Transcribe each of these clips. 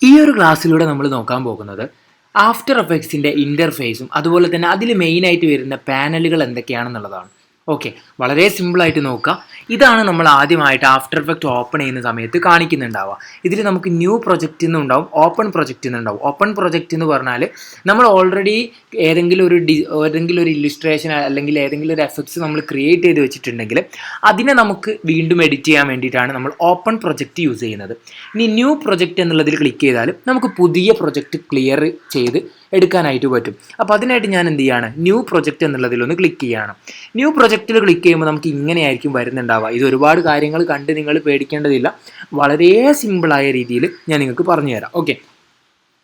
ഈ ഒരു ക്ലാസ്സിലൂടെ നമ്മൾ നോക്കാൻ പോകുന്നത് ആഫ്റ്റർ എഫക്ട്സിൻ്റെ ഇൻ്റർഫേസും അതുപോലെ തന്നെ അതിൽ മെയിനായിട്ട് വരുന്ന പാനലുകൾ എന്തൊക്കെയാണെന്നുള്ളതാണ്. ഓക്കെ, വളരെ സിമ്പിളായിട്ട് നോക്കുക. ഇതാണ് നമ്മൾ ആദ്യമായിട്ട് ആഫ്റ്റർ എഫക്റ്റ് ഓപ്പൺ ചെയ്യുന്ന സമയത്ത് കാണിക്കുന്നുണ്ടാവുക. ഇതിൽ നമുക്ക് ന്യൂ പ്രൊജക്റ്റ് എന്നുണ്ടാവും, ഓപ്പൺ പ്രൊജക്റ്റ് എന്നുണ്ടാവും. ഓപ്പൺ പ്രൊജക്റ്റ് എന്ന് പറഞ്ഞാൽ നമ്മൾ ഓൾറെഡി ഏതെങ്കിലും ഒരു ഇല്ലുസ്ട്രേഷൻ അല്ലെങ്കിൽ ഏതെങ്കിലും ഒരു എഫക്ട്സ് നമ്മൾ ക്രിയേറ്റ് ചെയ്ത് വെച്ചിട്ടുണ്ടെങ്കിൽ അതിനെ നമുക്ക് വീണ്ടും എഡിറ്റ് ചെയ്യാൻ വേണ്ടിയിട്ടാണ് നമ്മൾ ഓപ്പൺ പ്രൊജക്റ്റ് യൂസ് ചെയ്യുന്നത്. ഇനി ന്യൂ പ്രൊജക്റ്റ് എന്നുള്ളതിൽ ക്ലിക്ക് ചെയ്താൽ നമുക്ക് പുതിയ പ്രൊജക്റ്റ് ക്ലിയർ ചെയ്ത് എടുക്കാനായിട്ട് പറ്റും. അപ്പോൾ അതിനായിട്ട് ഞാൻ എന്ത് ചെയ്യാണ്, ന്യൂ പ്രൊജക്റ്റ് എന്നുള്ളതിലൊന്ന് ക്ലിക്ക് ചെയ്യണം. ന്യൂ പ്രൊജക്റ്റിൽ ക്ലിക്ക് ചെയ്യുമ്പോൾ നമുക്ക് ഇങ്ങനെയായിരിക്കും വരുന്നുണ്ടാവുക. ഇത് ഒരുപാട് കാര്യങ്ങൾ കണ്ട് നിങ്ങൾ പേടിക്കേണ്ടതില്ല, വളരെ സിമ്പിളായ രീതിയിൽ ഞാൻ നിങ്ങൾക്ക് പറഞ്ഞു തരാം. ഓക്കെ,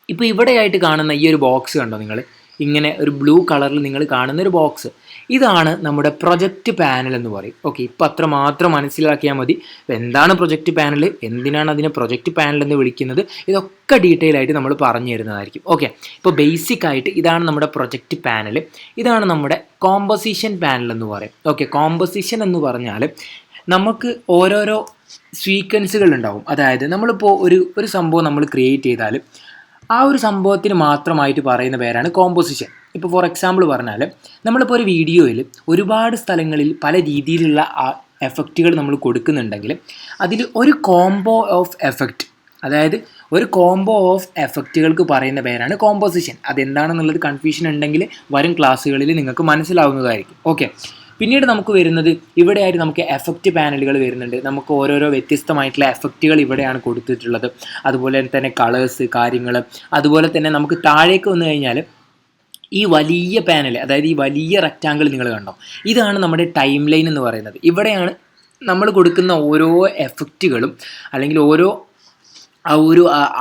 ഇപ്പോൾ ഇവിടെയായിട്ട് കാണുന്ന ഈ ഒരു ബോക്സ് കണ്ടോ നിങ്ങൾ, ഇങ്ങനെ ഒരു ബ്ലൂ കളറിൽ നിങ്ങൾ കാണുന്ന ഒരു ബോക്സ്, ഇതാണ് നമ്മുടെ പ്രൊജക്റ്റ് പാനൽ എന്ന് പറയും. ഓക്കെ, ഇപ്പം അത്ര മാത്രം മനസ്സിലാക്കിയാൽ മതി. എന്താണ് പ്രൊജക്റ്റ് പാനൽ, എന്തിനാണ് അതിനെ പ്രൊജക്റ്റ് പാനൽ എന്ന് വിളിക്കുന്നത്, ഇതൊക്കെ ഡീറ്റെയിൽ ആയിട്ട് നമ്മൾ പറഞ്ഞു തരുന്നതായിരിക്കും. ഓക്കെ, ഇപ്പോൾ ബേസിക് ആയിട്ട് ഇതാണ് നമ്മുടെ പ്രൊജക്റ്റ് പാനൽ, ഇതാണ് നമ്മുടെ കോമ്പോസിഷൻ പാനൽ എന്ന് പറയും. ഓക്കെ, കോമ്പോസിഷൻ എന്ന് പറഞ്ഞാൽ നമുക്ക് ഓരോരോ സീക്വൻസുകൾ ഉണ്ടാവും. അതായത് നമ്മളിപ്പോൾ ഒരു സംഭവം നമ്മൾ ക്രിയേറ്റ് ചെയ്താൽ ആ ഒരു സംഭവത്തിന് മാത്രമായിട്ട് പറയുന്ന പേരാണ് കോമ്പോസിഷൻ. ഇപ്പോൾ ഫോർ എക്സാമ്പിൾ പറഞ്ഞാൽ നമ്മളിപ്പോൾ ഒരു വീഡിയോയിൽ ഒരുപാട് സ്ഥലങ്ങളിൽ പല രീതിയിലുള്ള എഫക്റ്റുകൾ നമ്മൾ കൊടുക്കുന്നുണ്ടെങ്കിൽ അതിൽ ഒരു കോംബോ ഓഫ് എഫക്റ്റ്, അതായത് ഒരു കോംബോ ഓഫ് എഫക്റ്റുകൾക്ക് പറയുന്ന പേരാണ് കോമ്പോസിഷൻ. അതെന്താണെന്നുള്ളത് കൺഫ്യൂഷൻ ഉണ്ടെങ്കിൽ വരും ക്ലാസ്സുകളിൽ നിങ്ങൾക്ക് മനസ്സിലാവുന്നതായിരിക്കും. ഓക്കെ, പിന്നീട് നമുക്ക് വരുന്നത് ഇവിടെയായിട്ട് നമുക്ക് എഫക്റ്റ് പാനലുകൾ വരുന്നുണ്ട്. നമുക്ക് ഓരോരോ വ്യത്യസ്തമായിട്ടുള്ള എഫക്റ്റുകൾ ഇവിടെയാണ് കൊടുത്തിട്ടുള്ളത്. അതുപോലെ തന്നെ കളേഴ്സ് കാര്യങ്ങൾ, അതുപോലെ തന്നെ നമുക്ക് താഴേക്ക് വന്നു കഴിഞ്ഞാൽ ഈ വലിയ പാനൽ, അതായത് ഈ വലിയ റെക്റ്റാങ്കിൾ നിങ്ങൾ കണ്ടോ, ഇതാണ് നമ്മുടെ ടൈം ലൈൻ എന്ന് പറയുന്നത്. ഇവിടെയാണ് നമ്മൾ കൊടുക്കുന്ന ഓരോ എഫക്റ്റുകളും അല്ലെങ്കിൽ ഓരോ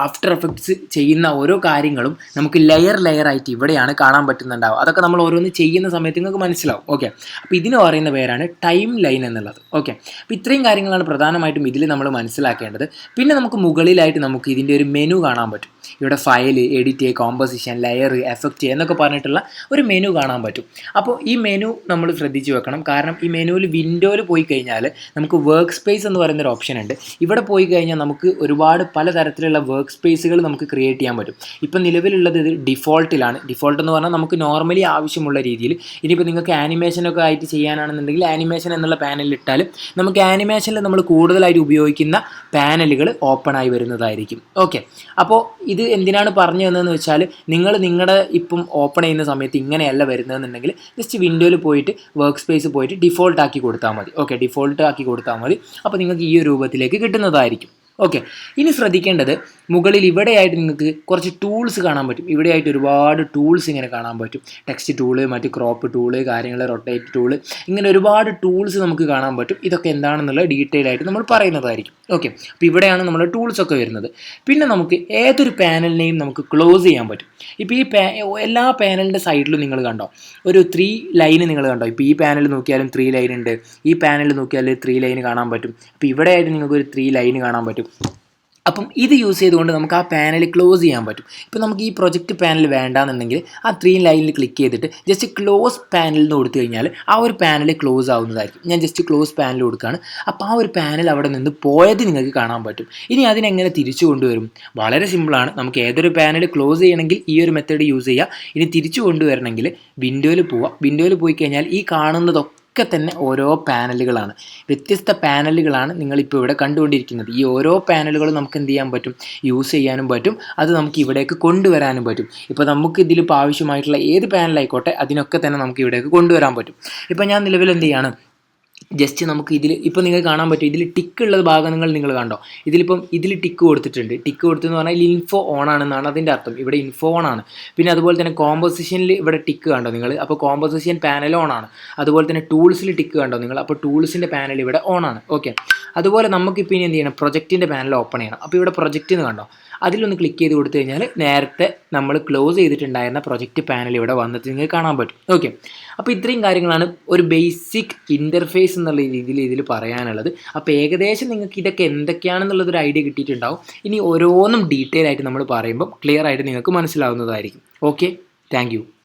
ആഫ്റ്റർ എഫക്ട്സ് ചെയ്യുന്ന ഓരോ കാര്യങ്ങളും നമുക്ക് ലെയർ ആയിട്ട് ഇവിടെയാണ് കാണാൻ പറ്റുന്നുണ്ടാവും. അതൊക്കെ നമ്മൾ ഓരോന്ന് ചെയ്യുന്ന സമയത്ത് നിങ്ങൾക്ക് മനസ്സിലാവും. ഓക്കെ, അപ്പോൾ ഇതിന് പറയുന്ന പേരാണ് ടൈം ലൈൻ എന്നുള്ളത്. ഓക്കെ, അപ്പോൾ ഇത്രയും കാര്യങ്ങളാണ് പ്രധാനമായിട്ടും ഇതിൽ നമ്മൾ മനസ്സിലാക്കേണ്ടത്. പിന്നെ നമുക്ക് മുകളിലായിട്ട് നമുക്ക് ഇതിൻ്റെ ഒരു മെനു കാണാൻ പറ്റും. ഇവിടെ file, edit, composition, layer, effect എന്നൊക്കെ പറഞ്ഞിട്ടുള്ള ഒരു മെനു കാണാൻ പറ്റും. അപ്പോൾ ഈ മെനു നമ്മൾ ശ്രദ്ധിച്ച് വെക്കണം. കാരണം ഈ മെനുവിൽ വിൻഡോയിൽ പോയി കഴിഞ്ഞാൽ നമുക്ക് വർക്ക് സ്പേസ് എന്ന് പറയുന്നൊരു ഓപ്ഷൻ ഉണ്ട്. ഇവിടെ പോയി കഴിഞ്ഞാൽ നമുക്ക് ഒരുപാട് പലതരത്തിലുള്ള വർക്ക് സ്പേസുകൾ നമുക്ക് ക്രിയേറ്റ് ചെയ്യാൻ പറ്റും. ഇപ്പം നിലവിലുള്ളത് ഇത് ഡിഫോൾട്ടിലാണ്. ഡിഫോൾട്ട് എന്ന് പറഞ്ഞാൽ നമുക്ക് നോർമലി ആവശ്യമുള്ള രീതിയിൽ. ഇനിയിപ്പോൾ നിങ്ങൾക്ക് ആനിമേഷനൊക്കെ ആയിട്ട് ചെയ്യാനാണെന്നുണ്ടെങ്കിൽ ആനിമേഷൻ എന്നുള്ള പാനലിൽ ഇട്ടാലും നമുക്ക് ആനിമേഷനിൽ നമ്മൾ കൂടുതലായിട്ട് ഉപയോഗിക്കുന്ന പാനലുകൾ ഓപ്പൺ ആയി വരുന്നതായിരിക്കും. ഓക്കെ, അപ്പോൾ ഇത് എന്തിനാണ് പറഞ്ഞു തന്നതെന്ന് വെച്ചാൽ നിങ്ങളുടെ ഇപ്പം ഓപ്പൺ ചെയ്യുന്ന സമയത്ത് ഇങ്ങനെയല്ല വരുന്നതെന്നുണ്ടെങ്കിൽ ജസ്റ്റ് വിൻഡോയിൽ പോയിട്ട് വർക്ക് സ്പേസ് പോയിട്ട് ഡിഫോൾട്ട് ആക്കി കൊടുത്താൽ മതി. ഓക്കെ, ഡിഫോൾട്ട് ആക്കി കൊടുത്താൽ മതി. അപ്പോൾ നിങ്ങൾക്ക് ഈ ഒരു രൂപത്തിലേക്ക് കിട്ടുന്നതായിരിക്കും. ഓക്കെ, ഇനി ശ്രദ്ധിക്കേണ്ടത് മുകളിൽ ഇവിടെയായിട്ട് നിങ്ങൾക്ക് കുറച്ച് ടൂൾസ് കാണാൻ പറ്റും. ഇവിടെയായിട്ട് ഒരുപാട് ടൂൾസ് ഇങ്ങനെ കാണാൻ പറ്റും. ടെക്സ്റ്റ് ടൂള്, മറ്റ് ക്രോപ്പ് ടൂള്, കാര്യങ്ങൾ, റൊട്ടേറ്റ് ടൂള്, ഇങ്ങനെ ഒരുപാട് ടൂൾസ് നമുക്ക് കാണാൻ പറ്റും. ഇതൊക്കെ എന്താണെന്നുള്ള ഡീറ്റെയിൽ ആയിട്ട് നമ്മൾ പറയുന്നതായിരിക്കും. ഓക്കെ, അപ്പോൾ ഇവിടെയാണ് നമ്മുടെ ടൂൾസൊക്കെ വരുന്നത്. പിന്നെ നമുക്ക് ഏതൊരു പാനലിനെയും നമുക്ക് ക്ലോസ് ചെയ്യാൻ പറ്റും. ഇപ്പോൾ ഈ എല്ലാ പാനലിൻ്റെ സൈഡിലും നിങ്ങൾ കണ്ടോ ഒരു 3 ലൈന് നിങ്ങൾ കണ്ടോ. ഇപ്പോൾ ഈ പാനൽ നോക്കിയാലും 3 ലൈൻ ഉണ്ട്, ഈ പാനൽ നോക്കിയാൽ 3 ലൈൻ കാണാൻ പറ്റും. അപ്പോൾ ഇവിടെയായിട്ട് നിങ്ങൾക്ക് ഒരു 3 ലൈൻ കാണാൻ പറ്റും. അപ്പം ഇത് യൂസ് ചെയ്തുകൊണ്ട് നമുക്ക് ആ പാനൽ ക്ലോസ് ചെയ്യാൻ പറ്റും. ഇപ്പോൾ നമുക്ക് ഈ പ്രൊജക്റ്റ് പാനൽ വേണ്ടാന്നുണ്ടെങ്കിൽ ആ 3 ലൈനിൽ ക്ലിക്ക് ചെയ്തിട്ട് ജസ്റ്റ് ക്ലോസ് പാനൽ എന്ന് കൊടുത്തു കഴിഞ്ഞാൽ ആ ഒരു പാനൽ ക്ലോസ് ആവുന്നതായിരിക്കും. ഞാൻ ജസ്റ്റ് ക്ലോസ് പാനൽ കൊടുക്കുകയാണ്. അപ്പോൾ ആ ഒരു പാനൽ അവിടെ നിന്ന് പോയത് നിങ്ങൾക്ക് കാണാൻ പറ്റും. ഇനി അതിനെങ്ങനെ തിരിച്ചു കൊണ്ടുവരും? വളരെ സിമ്പിളാണ്. നമുക്ക് ഏതൊരു പാനൽ ക്ലോസ് ചെയ്യണമെങ്കിൽ ഈ ഒരു മെത്തേഡ് യൂസ് ചെയ്യുക. ഇനി തിരിച്ചു കൊണ്ടുവരണമെങ്കിൽ വിൻഡോയിൽ പോവുക. വിൻഡോയിൽ പോയി കഴിഞ്ഞാൽ ഈ കാണുന്നതൊക്കെ തന്നെ ഓരോ പാനലുകളാണ്, വ്യത്യസ്ത പാനലുകളാണ് നിങ്ങളിപ്പോൾ ഇവിടെ കണ്ടുകൊണ്ടിരിക്കുന്നത്. ഈ ഓരോ പാനലുകളും നമുക്ക് എന്ത് ചെയ്യാൻ പറ്റും, യൂസ് ചെയ്യാനും പറ്റും. അത് നമുക്ക് ഇവിടേക്ക് കൊണ്ടുവരാനും പറ്റും. ഇപ്പോൾ നമുക്ക് ഇതിലിപ്പോൾ ആവശ്യമായിട്ടുള്ള ഏത് പാനലായിക്കോട്ടെ അതിനൊക്കെ തന്നെ നമുക്ക് ഇവിടേക്ക് കൊണ്ടുവരാൻ പറ്റും. ഇപ്പോൾ ഞാൻ നിലവിൽ എന്ത് ചെയ്യാണ്, ജസ്റ്റ് നമുക്ക് ഇതിൽ ഇപ്പോൾ നിങ്ങൾക്ക് കാണാൻ പറ്റും, ഇതിൽ ടിക്ക് ഉള്ള ഭാഗങ്ങൾ നിങ്ങൾ കണ്ടോ. ഇതിൽ ടിക്ക് കൊടുത്തിട്ടുണ്ട്. ടിക്ക് കൊടുത്തെന്ന് പറഞ്ഞാൽ ഇൻഫോ ഓൺ ആണെന്നാണ് അതിൻ്റെ അർത്ഥം. ഇവിടെ ഇൻഫോ ഓൺ ആണ്. പിന്നെ അതുപോലെ തന്നെ കോമ്പോസിഷനിൽ ഇവിടെ ടിക്ക് കണ്ടോ നിങ്ങൾ, അപ്പോൾ കോമ്പോസിഷൻ പാനൽ ഓൺ ആണ്. അതുപോലെ തന്നെ ടൂൾസിൽ ടിക്ക് കണ്ടോ നിങ്ങൾ, അപ്പോൾ ടൂൾസിൻ്റെ പാനൽ ഇവിടെ ഓൺ ആണ്. ഓക്കെ, അതുപോലെ നമുക്കിപ്പോൾ ഇനി എന്ത് ചെയ്യണം, പ്രൊജക്റ്റിൻ്റെ പാനൽ ഓപ്പൺ ചെയ്യണം. അപ്പോൾ ഇവിടെ പ്രൊജക്റ്റ് എന്ന് കണ്ടോ, അതിലൊന്ന് ക്ലിക്ക് ചെയ്ത് കൊടുത്തു കഴിഞ്ഞാൽ നേരത്തെ നമ്മൾ ക്ലോസ് ചെയ്തിട്ടുണ്ടായിരുന്ന പ്രൊജക്റ്റ് പാനൽ ഇവിടെ വന്നിട്ട് നിങ്ങൾക്ക് കാണാൻ പറ്റും. ഓക്കെ, അപ്പോൾ ഇത്രയും കാര്യങ്ങളാണ് ഒരു ബേസിക് ഇൻ്റർഫേസ് എന്നുള്ള രീതിയിൽ ഇതിൽ പറയാനുള്ളത്. അപ്പോൾ ഏകദേശം നിങ്ങൾക്ക് ഇതൊക്കെ എന്തൊക്കെയാണെന്നുള്ളതൊരു ഐഡിയ കിട്ടിയിട്ടുണ്ടാവും. ഇനി ഓരോന്നും ഡീറ്റെയിൽ ആയിട്ട് നമ്മൾ പറയുമ്പോൾ ക്ലിയർ ആയിട്ട് നിങ്ങൾക്ക് മനസ്സിലാവുന്നതായിരിക്കും. Okay, thank you.